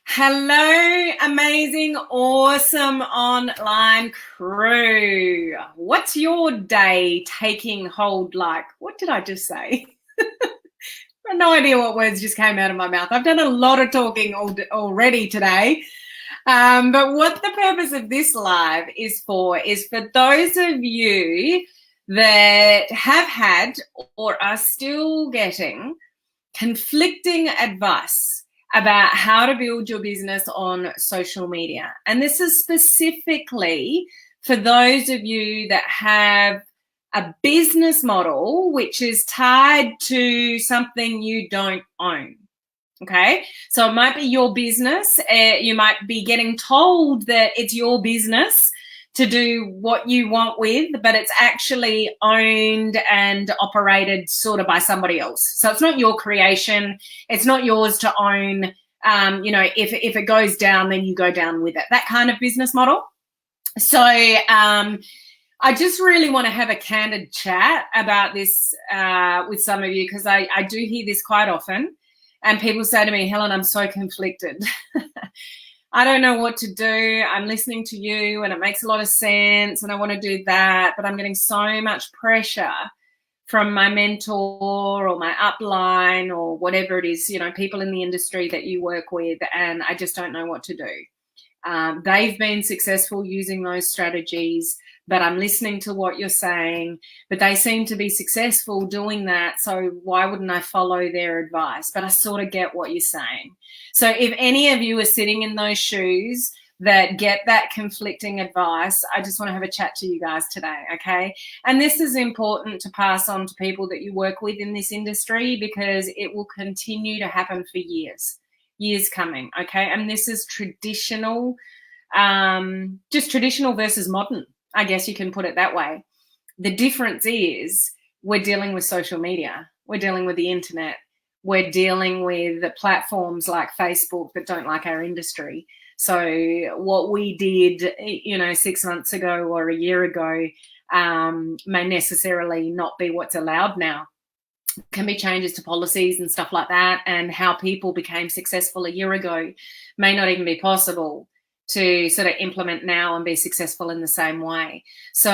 Hello, amazing, awesome online crew. What's your day taking hold like? What did I just say? I have no idea what words just came out of my mouth. I've done a lot of talking already today. But what the purpose of this live is for those of you that have had or are still getting conflicting advice about how to build your business on social media. And this is specifically for those of you that have a business model which is tied to something you don't own. Okay, so it might be your business. You might be getting told that it's your business to do what you want with, but it's actually owned and operated sort of by somebody else. So it's not your creation. It's not yours to own. If it goes down, then you go down with it. That kind of business model. So I just really want to have a candid chat about this with some of you, because I do hear this quite often. And people say to me, Helen, I'm so conflicted. I don't know what to do. I'm listening to you and it makes a lot of sense and I want to do that, but I'm getting so much pressure from my mentor or my upline or whatever it is, people in the industry that you work with, and I just don't know what to do. They've been successful using those strategies, but I'm listening to what you're saying, but they seem to be successful doing that, so why wouldn't I follow their advice? But I sort of get what you're saying. So if any of you are sitting in those shoes that get that conflicting advice, I just want to have a chat to you guys today, okay? And this is important to pass on to people that you work with in this industry, because it will continue to happen for years coming, okay? And this is traditional, just traditional versus modern, I guess you can put it that way. The difference is we're dealing with social media. We're dealing with the internet. We're dealing with the platforms like Facebook that don't like our industry. So what we did, 6 months ago or a year ago may necessarily not be what's allowed now. Can be changes to policies and stuff like that, and how people became successful a year ago may not even be possible to sort of implement now and be successful in the same way. So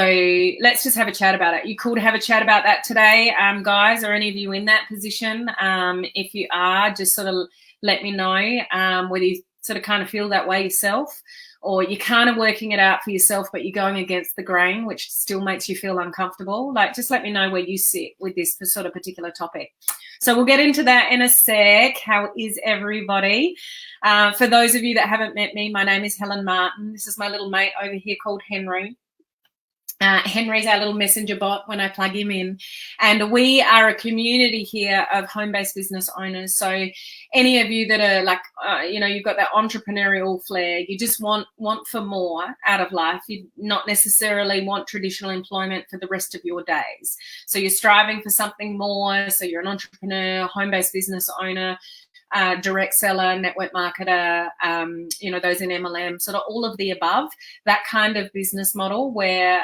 let's just have a chat about it. You cool to have a chat about that today, guys? Are any of you in that position? If you are, just sort of let me know whether you sort of kind of feel that way yourself, or you're kind of working it out for yourself, but you're going against the grain, which still makes you feel uncomfortable. Like, just let me know where you sit with this sort of particular topic. So we'll get into that in a sec. How is everybody? For those of you that haven't met me, my name is Helen Martin. This is my little mate over here called Henry. Henry's our little messenger bot when I plug him in. And we are a community here of home-based business owners. So any of you that are like, you've got that entrepreneurial flair, you just want for more out of life. You not necessarily want traditional employment for the rest of your days. So you're striving for something more. So you're an entrepreneur, home-based business owner, direct seller, network marketer, those in MLM, sort of all of the above, that kind of business model where,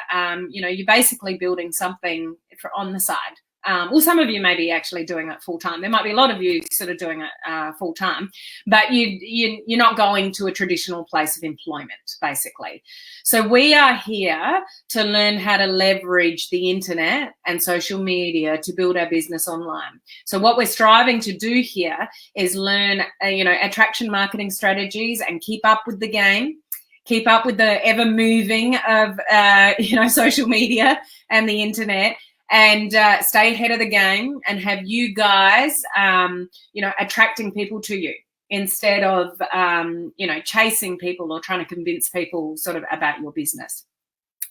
you're basically building something on the side. Well, some of you may be actually doing it full time. There might be a lot of you sort of doing it full time, but you're not going to a traditional place of employment, basically. So we are here to learn how to leverage the internet and social media to build our business online. So what we're striving to do here is learn, attraction marketing strategies and keep up with the game. Keep up with the ever moving of, social media and the internet, and stay ahead of the game and have you guys, attracting people to you instead of, chasing people or trying to convince people sort of about your business.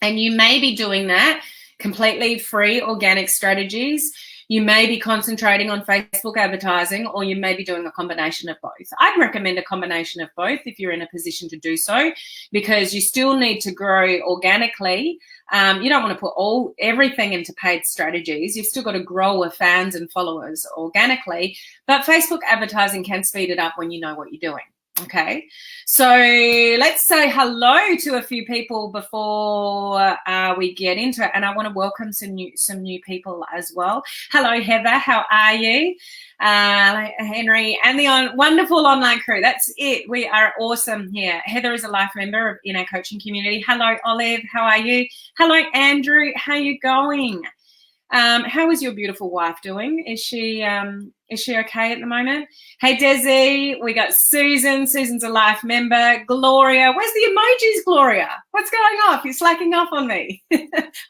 And you may be doing that completely free organic strategies. You may be concentrating on Facebook advertising, or you may be doing a combination of both. I'd recommend a combination of both if you're in a position to do so, because you still need to grow organically. You don't want to put everything into paid strategies. You've still got to grow with fans and followers organically, but Facebook advertising can speed it up when you know what you're doing. Okay, so let's say hello to a few people before we get into it, and I want to welcome some new people as well. Hello, Heather. How are you? Henry and the wonderful online crew. That's it. We are awesome here. Heather is a life member in our coaching community. Hello, Olive. How are you? Hello, Andrew. How are you going? How is your beautiful wife doing? Is she okay at the moment? Hey, Desi, we got Susan. Susan's a life member. Gloria, where's the emojis, Gloria? What's going off? You're slacking off on me.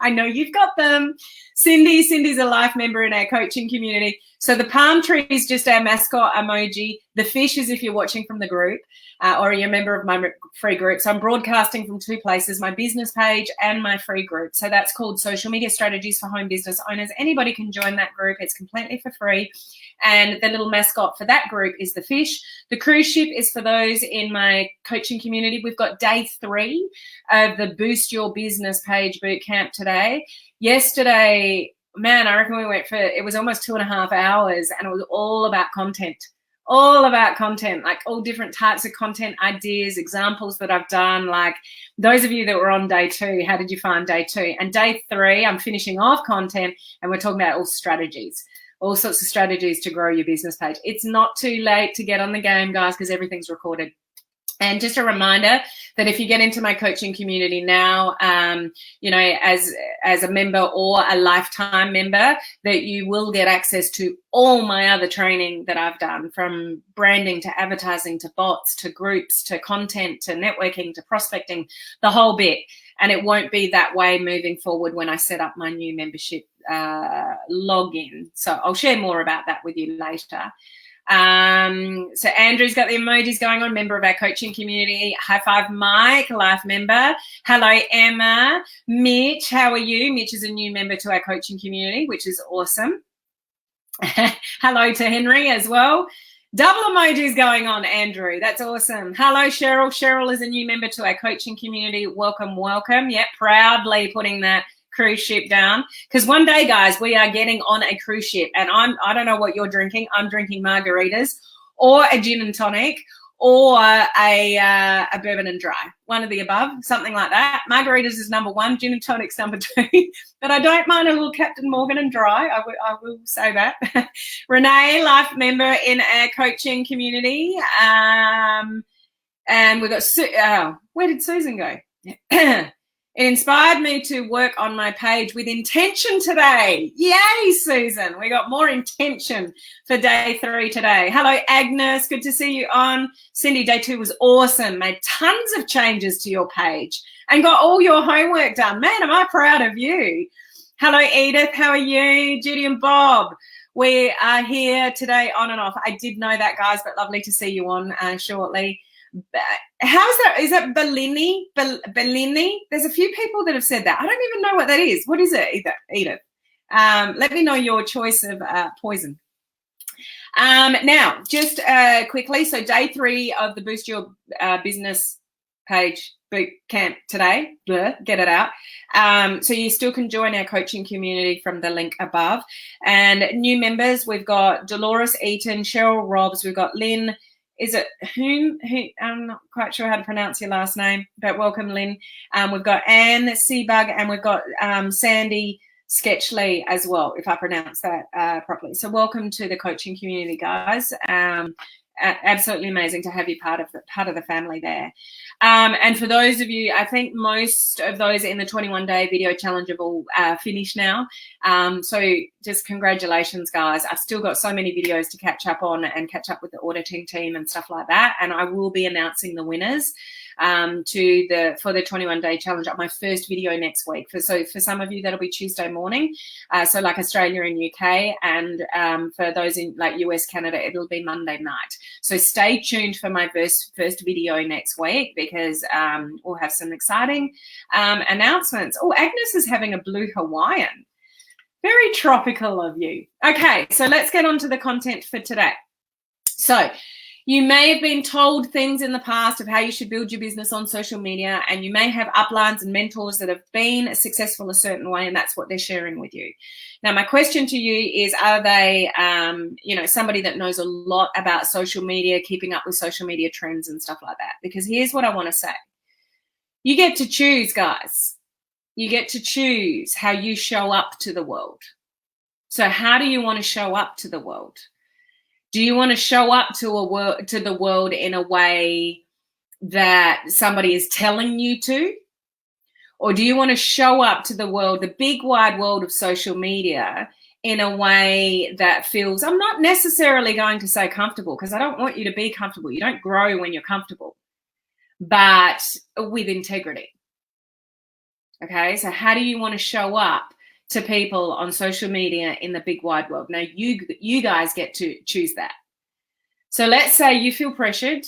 I know you've got them. Cindy's a life member in our coaching community. So the palm tree is just our mascot emoji. The fish is if you're watching from the group or you're a member of my free group. So I'm broadcasting from two places, my business page and my free group. So that's called Social Media Strategies for Home Business Owners. Anybody can join that group. It's completely for free. And the little mascot for that group is the fish. The cruise ship is for those in my coaching community. We've got day 3 of the Boost Your Business Page Bootcamp today. Yesterday, man, I reckon we went for, it was almost 2.5 hours, and it was all about content, like all different types of content ideas, examples that I've done. Like those of you that were on day 2, how did you find day 2? And day 3, I'm finishing off content, and we're talking about all sorts of strategies to grow your business page. It's not too late to get on the game, guys, because everything's recorded. And just a reminder that if you get into my coaching community now, you know, as a member or a lifetime member, that you will get access to all my other training that I've done, from branding to advertising to bots to groups to content to networking to prospecting, the whole bit. And it won't be that way moving forward when I set up my new membership login. So I'll share more about that with you later. So Andrew's got the emojis going on, member of our coaching community. High five, Mike, life member. Hello, Emma. Mitch, how are you? Mitch is a new member to our coaching community, which is awesome. Hello to Henry as well. Double emojis going on, Andrew. That's awesome. Hello, Cheryl. Cheryl is a new member to our coaching community. Welcome, welcome. Yeah, proudly putting that cruise ship down, because one day, guys, we are getting on a cruise ship, and I don't know what you're drinking. I'm drinking margaritas or a gin and tonic or a bourbon and dry, one of the above, something like that. Margaritas is number 1, gin and tonic's number 2, but I don't mind a little Captain Morgan and dry. I will say that. Renee, life member in our coaching community, and we've got where did Susan go? It inspired me to work on my page with intention today. Yay, Susan. We got more intention for day 3 today. Hello, Agnes. Good to see you on. Cindy, day 2 was awesome. Made tons of changes to your page and got all your homework done. Man, am I proud of you. Hello, Edith. How are you? Judy and Bob. We are here today on and off. I did know that, guys, but lovely to see you on shortly. How's that? Is that Bellini? Bellini? There's a few people that have said that. I don't even know what that is. What is it, Edith? Let me know your choice of poison. Now, just quickly, so day 3 of the Boost Your Business Page boot camp today. Get it out. So you still can join our coaching community from the link above. And new members, we've got Dolores Eaton, Cheryl Robbs, we've got Lynn. Is it whom? I'm not quite sure how to pronounce your last name, but welcome, Lynn. We've got Anne Seabug, and we've got Sandy Sketchley as well, if I pronounce that properly. So welcome to the coaching community, guys. Absolutely amazing to have you part of the family there. And for those of you, I think most of those in the 21-day video challenge have all finished now. So just congratulations, guys. I've still got so many videos to catch up on and catch up with the auditing team and stuff like that. And I will be announcing the winners for the 21-day challenge on my first video next week. For some of you, that'll be Tuesday morning. So like Australia and UK, and for those in like US, Canada, it'll be Monday night. So stay tuned for my first video next week, because we'll have some exciting announcements. Oh, Agnes is having a blue Hawaiian. Very tropical of you. Okay, so let's get on to the content for today. So You may have been told things in the past of how you should build your business on social media, and you may have uplines and mentors that have been successful a certain way, and that's what they're sharing with you. Now, my question to you is, are they, somebody that knows a lot about social media, keeping up with social media trends and stuff like that? Because here's what I want to say. You get to choose, guys. You get to choose how you show up to the world. So how do you want to show up to the world? Do you want to show up to the world in a way that somebody is telling you to? Or do you want to show up to the world, the big wide world of social media, in a way that feels, I'm not necessarily going to say comfortable, because I don't want you to be comfortable. You don't grow when you're comfortable, but with integrity. Okay, so how do you want to show up to people on social media in the big wide world? Now, you guys get to choose that. So let's say you feel pressured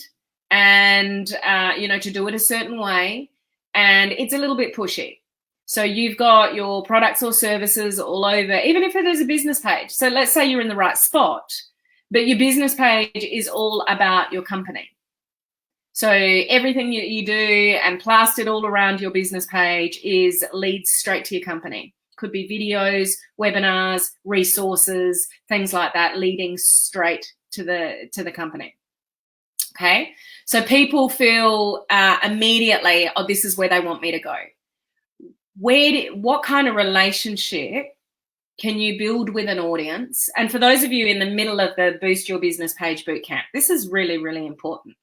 and, to do it a certain way, and it's a little bit pushy. So you've got your products or services all over, even if it is a business page. So let's say you're in the right spot, but your business page is all about your company. So everything you do and plastered all around your business page leads straight to your company. Could be videos, webinars, resources, things like that, leading straight to the company. Okay, so people feel immediately, oh, this is where they want me to go. What kind of relationship can you build with an audience? And for those of you in the middle of the Boost Your Business Page Bootcamp, this is really, really important.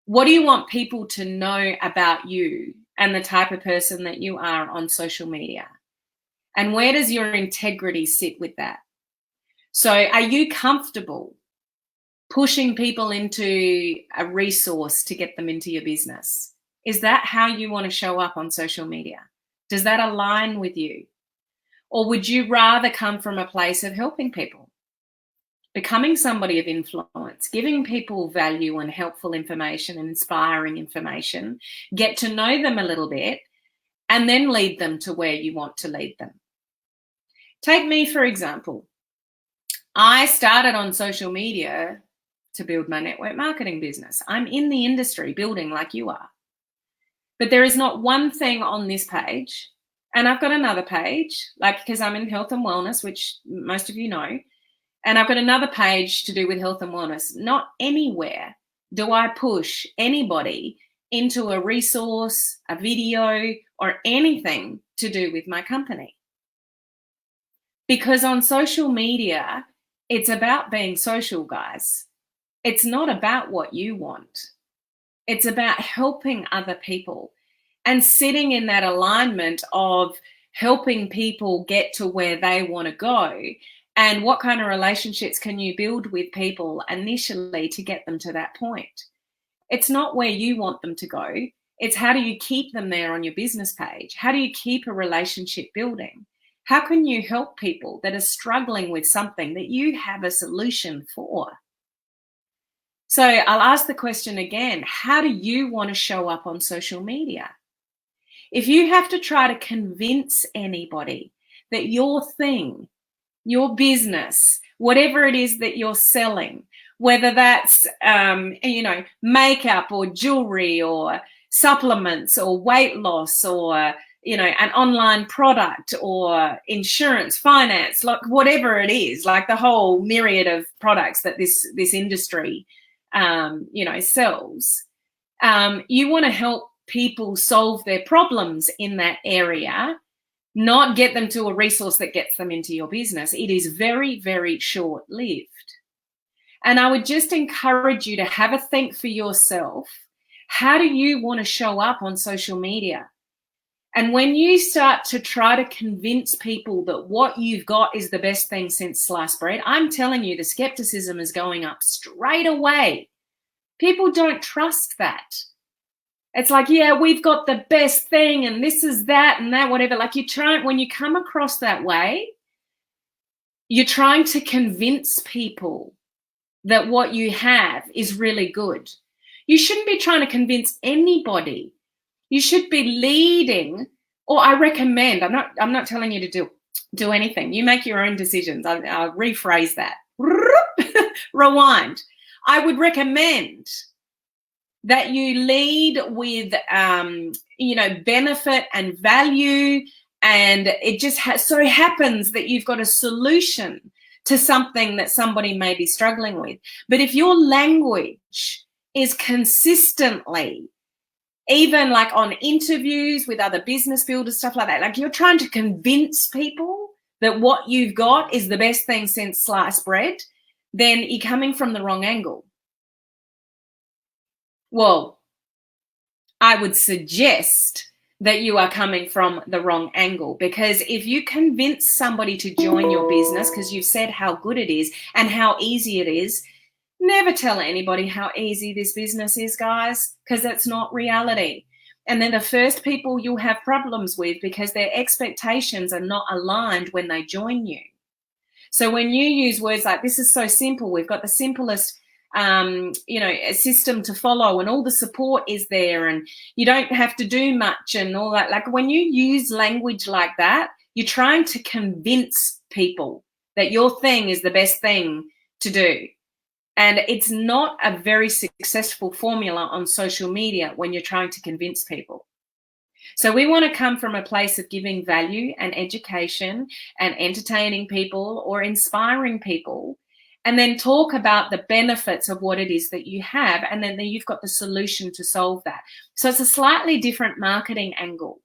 What do you want people to know about you and the type of person that you are on social media? And where does your integrity sit with that? So are you comfortable pushing people into a resource to get them into your business? Is that how you want to show up on social media? Does that align with you? Or would you rather come from a place of helping people? Becoming somebody of influence, giving people value and helpful information and inspiring information, get to know them a little bit, and then lead them to where you want to lead them. Take me, for example. I started on social media to build my network marketing business. I'm in the industry building like you are. But there is not one thing on this page, and I've got another page, because I'm in health and wellness, which most of you know, and I've got another page to do with health and wellness. Not anywhere do I push anybody into a resource, a video, or anything to do with my company. Because on social media, it's about being social, guys. It's not about what you want. It's about helping other people and sitting in that alignment of helping people get to where they want to go. And what kind of relationships can you build with people initially to get them to that point? It's not where you want them to go. It's how do you keep them there on your business page? How do you keep a relationship building? How can you help people that are struggling with something that you have a solution for? So I'll ask the question again, how do you want to show up on social media? If you have to try to convince anybody that your thing, your business, whatever it is that you're selling, whether that's, makeup or jewelry or supplements or weight loss or, an online product or insurance, finance, like whatever it is, like the whole myriad of products that this industry, sells, you want to help people solve their problems in that area, not get them to a resource that gets them into your business. It is very, very short-lived. And I would just encourage you to have a think for yourself. How do you want to show up on social media? And when you start to try to convince people that what you've got is the best thing since sliced bread, I'm telling you, the skepticism is going up straight away. People don't trust that. It's like, yeah, we've got the best thing and this is that and that, whatever. Like when you come across that way, you're trying to convince people that what you have is really good. You shouldn't be trying to convince anybody. You should be leading, or I recommend, I'm not telling you to do anything. You make your own decisions. I'll rephrase that. Rewind. I would recommend that you lead with, benefit and value. And it just so happens that you've got a solution to something that somebody may be struggling with. But if your language is consistently, even like on interviews with other business builders, stuff like that, like you're trying to convince people that what you've got is the best thing since sliced bread, then you're coming from the wrong angle. Well, I would suggest that you are coming from the wrong angle, because if you convince somebody to join your business because you've said how good it is and how easy it is, never tell anybody how easy this business is, guys, because that's not reality. And they're the first people you'll have problems with because their expectations are not aligned when they join you. So when you use words like, this is so simple, we've got the simplest a system to follow and all the support is there and you don't have to do much and all that. Like when you use language like that, you're trying to convince people that your thing is the best thing to do. And it's not a very successful formula on social media when you're trying to convince people. So we want to come from a place of giving value and education and entertaining people or inspiring people, and then talk about the benefits of what it is that you have, and then you've got the solution to solve that. So it's a slightly different marketing angle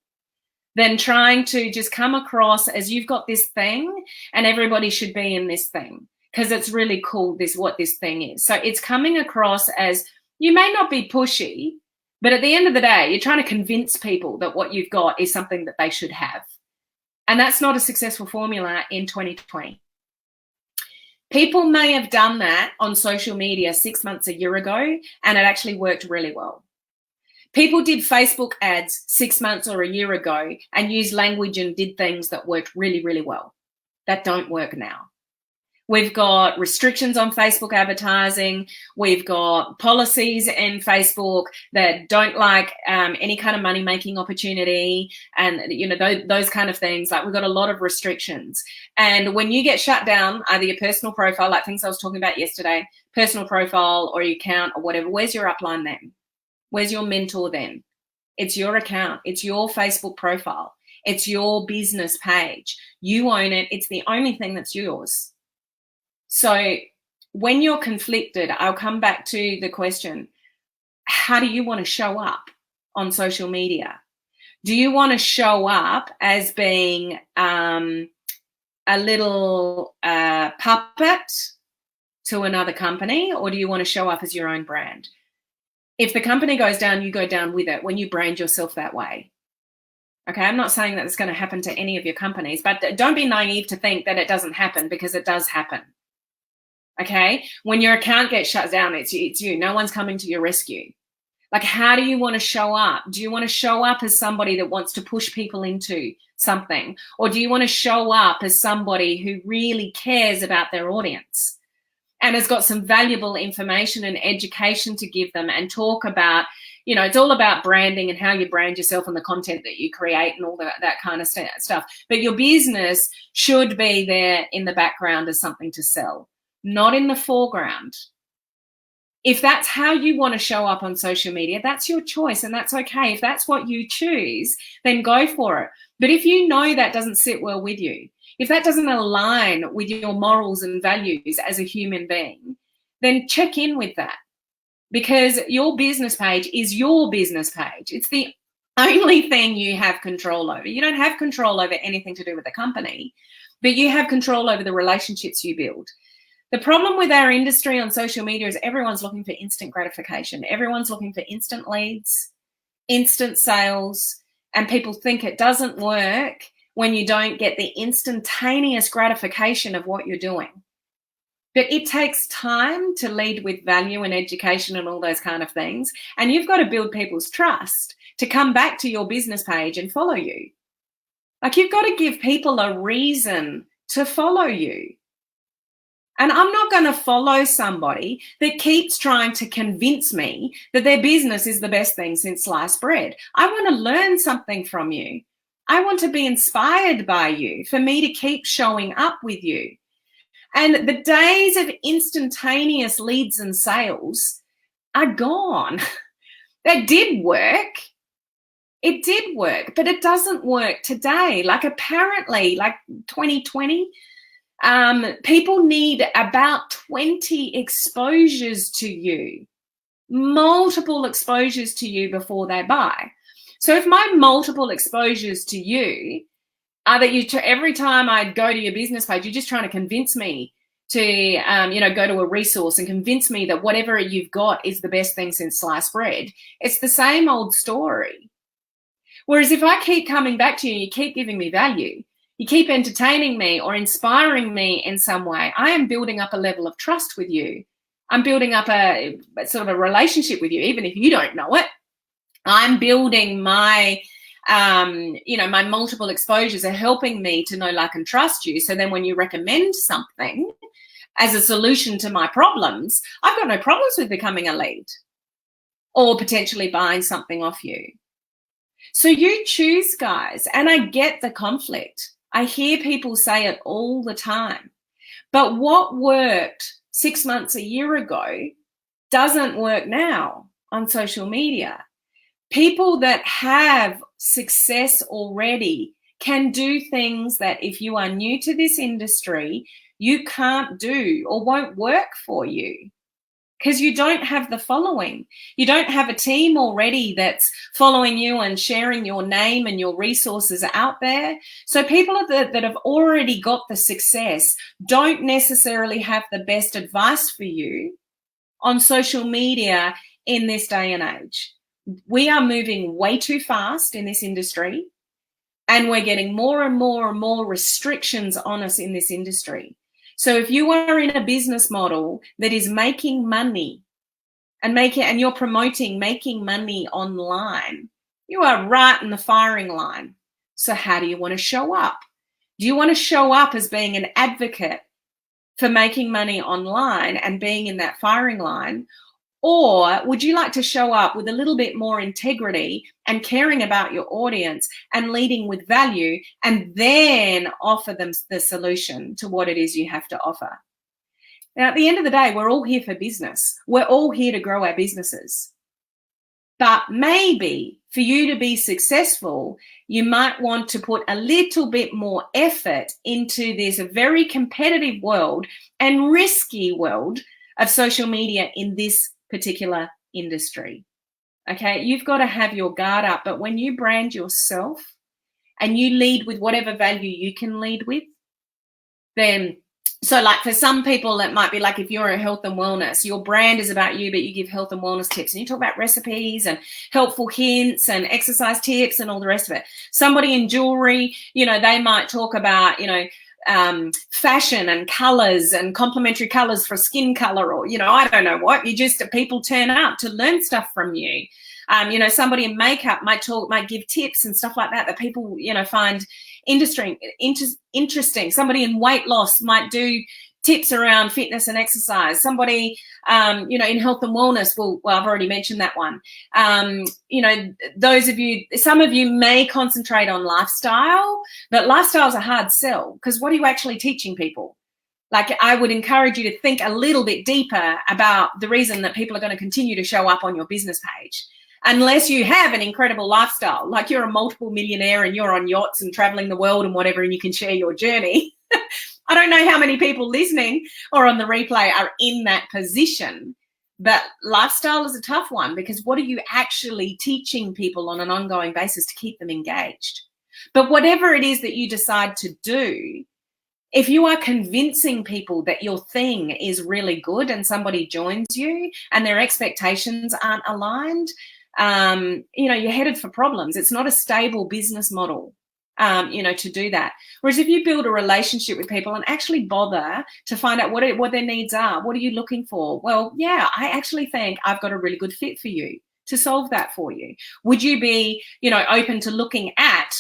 than trying to just come across as you've got this thing and everybody should be in this thing because it's really cool, what this thing is. So it's coming across as, you may not be pushy, but at the end of the day, you're trying to convince people that what you've got is something that they should have. And that's not a successful formula in 2020. People may have done that on social media 6 months, a year ago, and it actually worked really well. People did Facebook ads 6 months or a year ago and used language and did things that worked really, really well. That don't work now. We've got restrictions on Facebook advertising. We've got policies in Facebook that don't like any kind of money-making opportunity and, those kind of things. Like we've got a lot of restrictions. And when you get shut down, either your personal profile, like things I was talking about yesterday, personal profile or your account or whatever, where's your upline then? Where's your mentor then? It's your account. It's your Facebook profile. It's your business page. You own it. It's the only thing that's yours. So when you're conflicted, I'll come back to the question, how do you want to show up on social media? Do you want to show up as being a little puppet to another company, or do you want to show up as your own brand? If the company goes down, you go down with it when you brand yourself that way. Okay, I'm not saying that it's going to happen to any of your companies, but don't be naive to think that it doesn't happen, because it does happen. Okay, when your account gets shut down, it's you. No one's coming to your rescue. Like, how do you want to show up? Do you want to show up as somebody that wants to push people into something? Or do you want to show up as somebody who really cares about their audience and has got some valuable information and education to give them and talk about, it's all about branding and how you brand yourself and the content that you create and all that kind of stuff. But your business should be there in the background as something to sell, not in the foreground. If that's how you want to show up on social media, that's your choice and that's okay. If that's what you choose, then go for it. But if you know that doesn't sit well with you, if that doesn't align with your morals and values as a human being, then check in with that, because your business page is your business page. It's the only thing you have control over. You don't have control over anything to do with the company, but you have control over the relationships you build. The problem with our industry on social media is everyone's looking for instant gratification. Everyone's looking for instant leads, instant sales, and people think it doesn't work when you don't get the instantaneous gratification of what you're doing. But it takes time to lead with value and education and all those kind of things. And you've got to build people's trust to come back to your business page and follow you. Like, you've got to give people a reason to follow you. And I'm not going to follow somebody that keeps trying to convince me that their business is the best thing since sliced bread. I want to learn something from you. I want to be inspired by you, for me to keep showing up with you. And the days of instantaneous leads and sales are gone. That did work. It did work, but it doesn't work today. Like apparently, like 2020, people need about 20 exposures to you, multiple exposures to you before they buy. So if my multiple exposures to you are that you, every time I go to your business page, you're just trying to convince me to, go to a resource and convince me that whatever you've got is the best thing since sliced bread. It's the same old story. Whereas if I keep coming back to you, you keep giving me value, you keep entertaining me or inspiring me in some way, I am building up a level of trust with you. I'm building up a sort of a relationship with you, even if you don't know it. I'm building my, my multiple exposures are helping me to know, like, and trust you. So then when you recommend something as a solution to my problems, I've got no problems with becoming a lead or potentially buying something off you. So you choose, guys, and I get the conflict. I hear people say it all the time. But what worked 6 months, a year ago doesn't work now on social media. People that have success already can do things that if you are new to this industry, you can't do or won't work for you because you don't have the following. You don't have a team already that's following you and sharing your name and your resources out there. So people that have already got the success don't necessarily have the best advice for you on social media in this day and age. We are moving way too fast in this industry, and we're getting more and more and more restrictions on us in this industry. So if you are in a business model that is making money and you're promoting making money online, you are right in the firing line. So how do you want to show up? Do you want to show up as being an advocate for making money online and being in that firing line? Or would you like to show up with a little bit more integrity and caring about your audience and leading with value and then offer them the solution to what it is you have to offer? Now, at the end of the day, we're all here for business. We're all here to grow our businesses. But maybe for you to be successful, you might want to put a little bit more effort into this very competitive world and risky world of social media in this particular industry. Okay, you've got to have your guard up, but when you brand yourself and you lead with whatever value you can lead with, then, so like for some people it might be like if you're a health and wellness, your brand is about you, but you give health and wellness tips and you talk about recipes and helpful hints and exercise tips and all the rest of it. Somebody in jewelry, they might talk about, fashion and colors and complementary colors for skin color, or I don't know what. People turn up to learn stuff from you. Somebody in makeup might give tips and stuff like that people find interesting. Somebody in weight loss might do tips around fitness and exercise. Somebody in health and wellness, well, I've already mentioned that one. Some of you may concentrate on lifestyle, but lifestyle is a hard sell because what are you actually teaching people? Like, I would encourage you to think a little bit deeper about the reason that people are going to continue to show up on your business page. Unless you have an incredible lifestyle, like you're a multiple millionaire and you're on yachts and traveling the world and whatever, and you can share your journey. I don't know how many people listening or on the replay are in that position, but lifestyle is a tough one because what are you actually teaching people on an ongoing basis to keep them engaged? But whatever it is that you decide to do, if you are convincing people that your thing is really good and somebody joins you and their expectations aren't aligned, you're headed for problems. It's not a stable business model, to do that. Whereas if you build a relationship with people and actually bother to find out what their needs are, what are you looking for? Well, yeah, I actually think I've got a really good fit for you to solve that for you. Would you be, open to looking at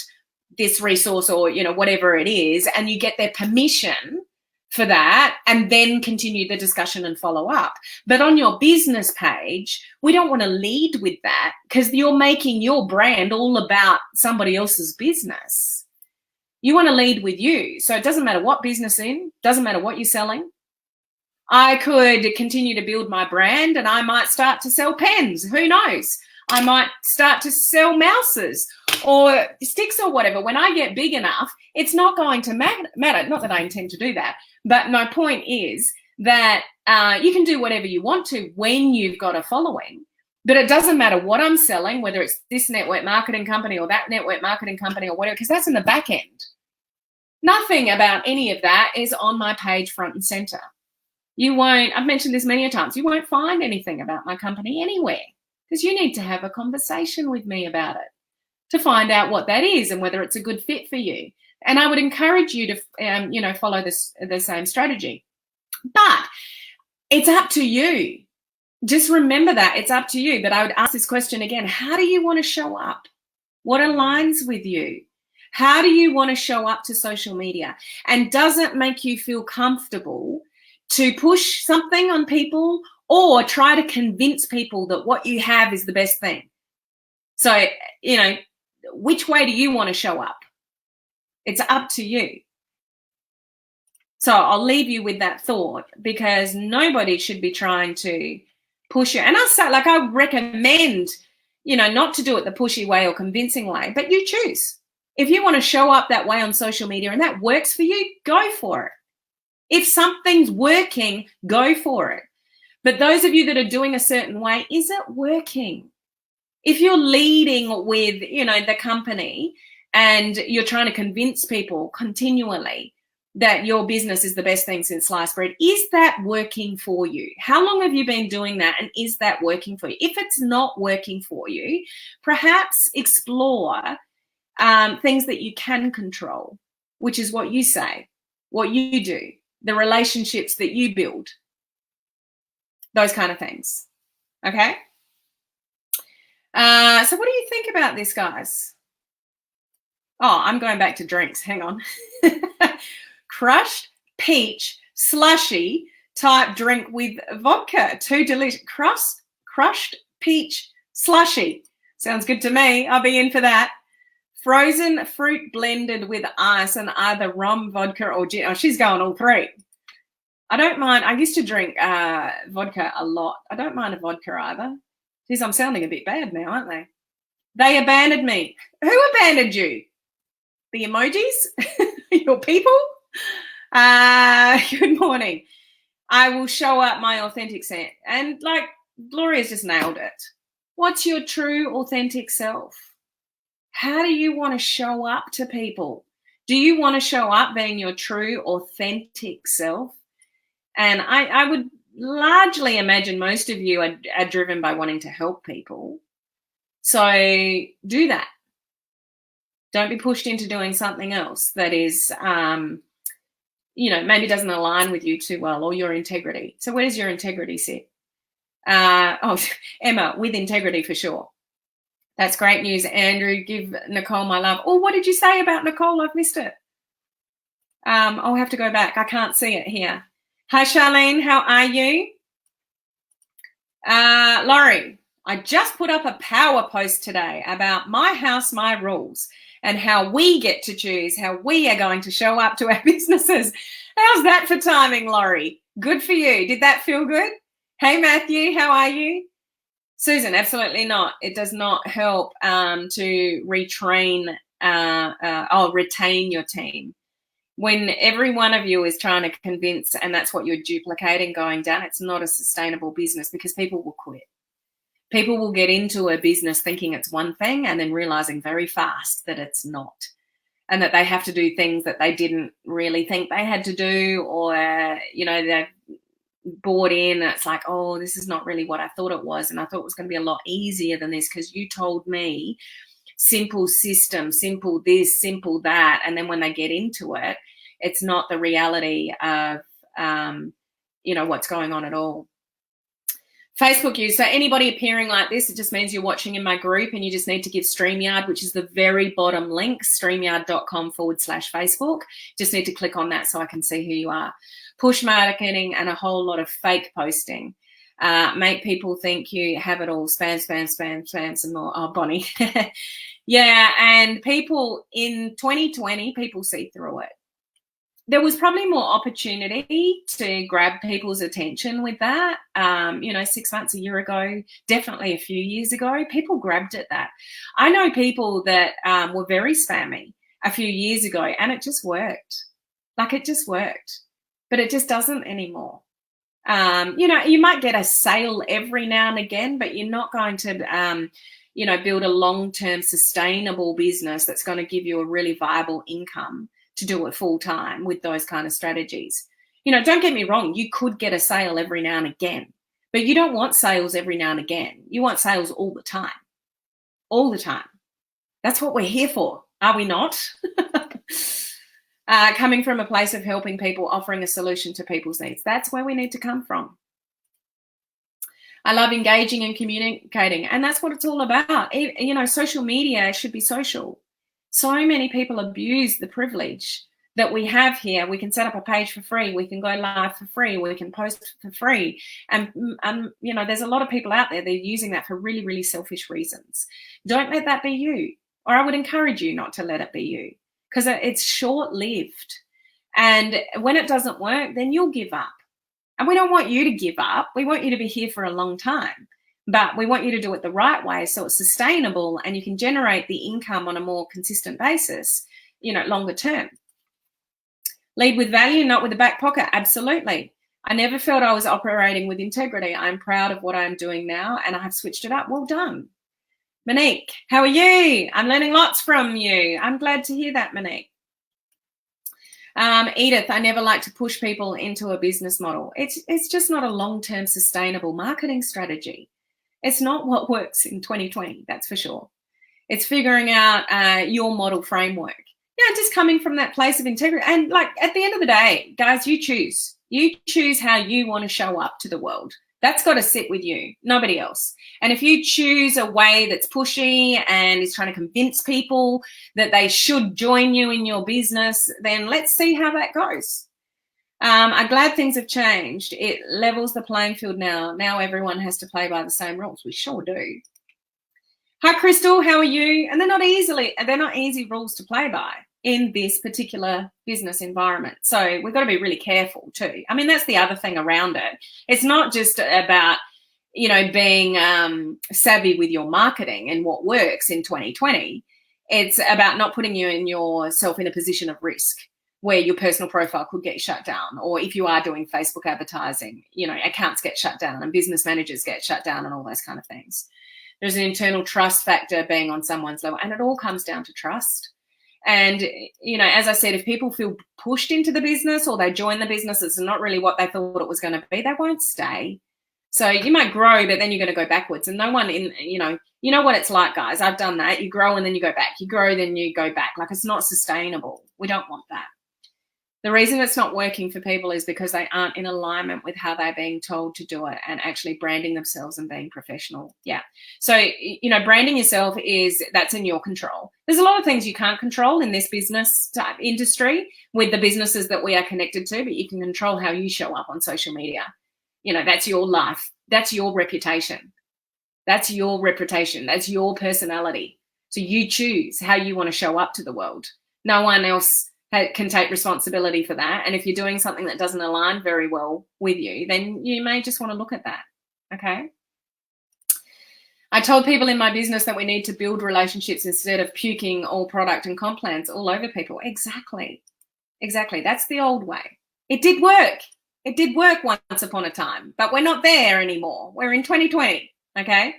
this resource or, whatever it is, and you get their permission for that and then continue the discussion and follow up. But on your business page, we don't want to lead with that because you're making your brand all about somebody else's business. You want to lead with you. So it doesn't matter what business doesn't matter what you're selling. I could continue to build my brand and I might start to sell pens. Who knows? I might start to sell mouses or sticks or whatever. When I get big enough, it's not going to matter. Not that I intend to do that. But my point is that you can do whatever you want to when you've got a following. But it doesn't matter what I'm selling, whether it's this network marketing company or that network marketing company or whatever, because that's in the back end. Nothing about any of that is on my page front and center. You won't, I've mentioned this many times, you won't find anything about my company anywhere because you need to have a conversation with me about it to find out what that is and whether it's a good fit for you. And I would encourage you to, follow the same strategy. But it's up to you. Just remember that it's up to you. But I would ask this question again. How do you want to show up? What aligns with you? How do you want to show up to social media? And does it make you feel comfortable to push something on people or try to convince people that what you have is the best thing? So, which way do you want to show up? It's up to you. So I'll leave you with that thought because nobody should be trying to push you. And I recommend, not to do it the pushy way or convincing way, but you choose. If you want to show up that way on social media and that works for you, go for it. If something's working, go for it. But those of you that are doing a certain way, is it working? If you're leading with, the company and you're trying to convince people continually that your business is the best thing since sliced bread, is that working for you? How long have you been doing that, and is that working for you? If it's not working for you, perhaps explore things that you can control, which is what you say, what you do, the relationships that you build, those kind of things. Okay? So what do you think about this, guys? Oh, I'm going back to drinks. Hang on. Crushed peach slushy type drink with vodka. 2 delicious. Crushed peach slushy. Sounds good to me. I'll be in for that. Frozen fruit blended with ice and either rum, vodka, or gin. Oh, she's going all three. I don't mind. I used to drink vodka a lot. I don't mind a vodka either. Geez, I'm sounding a bit bad now, aren't they? They abandoned me. Who abandoned you? The emojis? Your people? Good morning. I will show up my authentic self. And Gloria's just nailed it. What's your true authentic self? How do you want to show up to people? Do you want to show up being your true authentic self? And I would largely imagine most of you are driven by wanting to help people. So do that. Don't be pushed into doing something else that is, maybe doesn't align with you too well, or your integrity. So where does your integrity sit? Emma, with integrity for sure. That's great news, Andrew. Give Nicole my love. Oh, what did you say about Nicole? I've missed it. I'll have to go back. I can't see it here. Hi, Charlene. How are you? Laurie, I just put up a power post today about my house, my rules, and how we get to choose how we are going to show up to our businesses. How's that for timing, Laurie? Good for you. Did that feel good? Hey, Matthew, how are you? Susan, absolutely not. It does not help to retain your team. When every one of you is trying to convince, and that's what you're duplicating going down, it's not a sustainable business because people will quit. People will get into a business thinking it's one thing and then realizing very fast that it's not, and that they have to do things that they didn't really think they had to do, or, they've bought in. And it's like, oh, this is not really what I thought it was. And I thought it was going to be a lot easier than this because you told me simple system, simple this, simple that. And then when they get into it, it's not the reality of, what's going on at all. Facebook use. So anybody appearing like this, it just means you're watching in my group, and you just need to give StreamYard, which is the very bottom link, streamyard.com/Facebook. Just need to click on that so I can see who you are. Push marketing and a whole lot of fake posting. make people think you have it all, spam, some more. Oh, Bonnie. Yeah, and people in 2020, people see through it. There was probably more opportunity to grab people's attention with that. 6 months, a year ago, definitely a few years ago, people grabbed at that. I know people that were very spammy a few years ago, and it just worked. Like, it just worked, but it just doesn't anymore. You might get a sale every now and again, but you're not going to, build a long-term sustainable business that's going to give you a really viable income to do it full time with those kind of strategies. Don't get me wrong, you could get a sale every now and again, but you don't want sales every now and again. You want sales all the time. All the time. That's what we're here for, are we not? Coming from a place of helping people, offering a solution to people's needs. That's where we need to come from. I love engaging and communicating, and that's what it's all about. Social media should be social. So many people abuse the privilege that we have here. We can set up a page for free. We can go live for free. We can post for free. And there's a lot of people out there that are using that for really, really selfish reasons. Don't let that be you. Or I would encourage you not to let it be you, because it's short-lived. And when it doesn't work, then you'll give up. And we don't want you to give up. We want you to be here for a long time. But we want you to do it the right way so it's sustainable and you can generate the income on a more consistent basis, longer term. Lead with value, not with the back pocket. Absolutely. I never felt I was operating with integrity. I'm proud of what I'm doing now, and I have switched it up. Well done. Monique, how are you? I'm learning lots from you. I'm glad to hear that, Monique. Edith, I never like to push people into a business model. It's just not a long-term sustainable marketing strategy. It's not what works in 2020, that's for sure. It's figuring out your model framework. Just coming from that place of integrity. And at the end of the day, guys, you choose. You choose how you want to show up to the world. That's got to sit with you, nobody else. And if you choose a way that's pushy and is trying to convince people that they should join you in your business, then let's see how that goes. I'm glad things have changed. It levels the playing field now. Now everyone has to play by the same rules. We sure do. Hi, Crystal. How are you? And they're not easy rules to play by in this particular business environment. So we've got to be really careful too. I mean, that's the other thing around it. It's not just about, being savvy with your marketing and what works in 2020. It's about not putting yourself in a position of risk where your personal profile could get shut down, or if you are doing Facebook advertising, accounts get shut down and business managers get shut down and all those kind of things. There's an internal trust factor being on someone's level, and it all comes down to trust. And, as I said, if people feel pushed into the business or they join the business, it's not really what they thought it was going to be, they won't stay. So you might grow, but then you're going to go backwards. And no one you know what it's like, guys. I've done that. You grow and then you go back. You grow, then you go back. It's not sustainable. We don't want that. The reason it's not working for people is because they aren't in alignment with how they're being told to do it and actually branding themselves and being professional. Yeah. So, branding yourself that's in your control. There's a lot of things you can't control in this business type industry with the businesses that we are connected to, but you can control how you show up on social media. That's your life. That's your reputation. That's your reputation. That's your personality. So you choose how you want to show up to the world. No one else can take responsibility for that. And if you're doing something that doesn't align very well with you, then you may just want to look at that. Okay. I told people in my business that we need to build relationships instead of puking all product and comp plans all over people. Exactly. That's the old way. It did work. It did work once upon a time, but we're not there anymore. We're in 2020. Okay.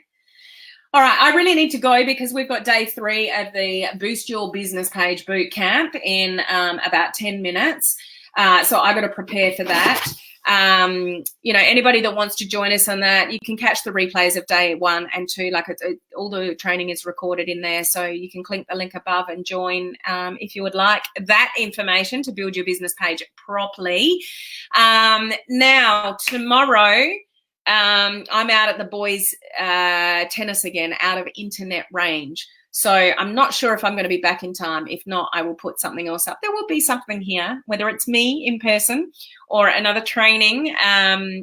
All right, I really need to go because we've got day 3 of the Boost Your Business Page boot camp in about 10 minutes. So I've got to prepare for that. Anybody that wants to join us on that, you can catch the replays of day 1 and 2. All the training is recorded in there, so you can click the link above and join if you would like that information to build your business page properly. Now, tomorrow, I'm out at the boys' tennis again, out of internet range. So I'm not sure if I'm going to be back in time. If not, I will put something else up. There will be something here, whether it's me in person or another training.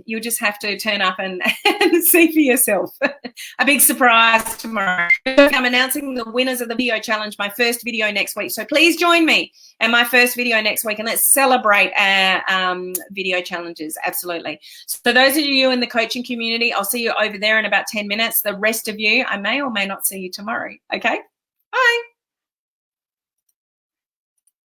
You'll just have to turn up and see for yourself. A big surprise tomorrow. I'm announcing the winners of the video challenge, my first video next week. So please join me and my first video next week, and let's celebrate our video challenges. Absolutely. So those of you in the coaching community, I'll see you over there in about 10 minutes. The rest of you, I may or may not see you tomorrow. Okay? Bye.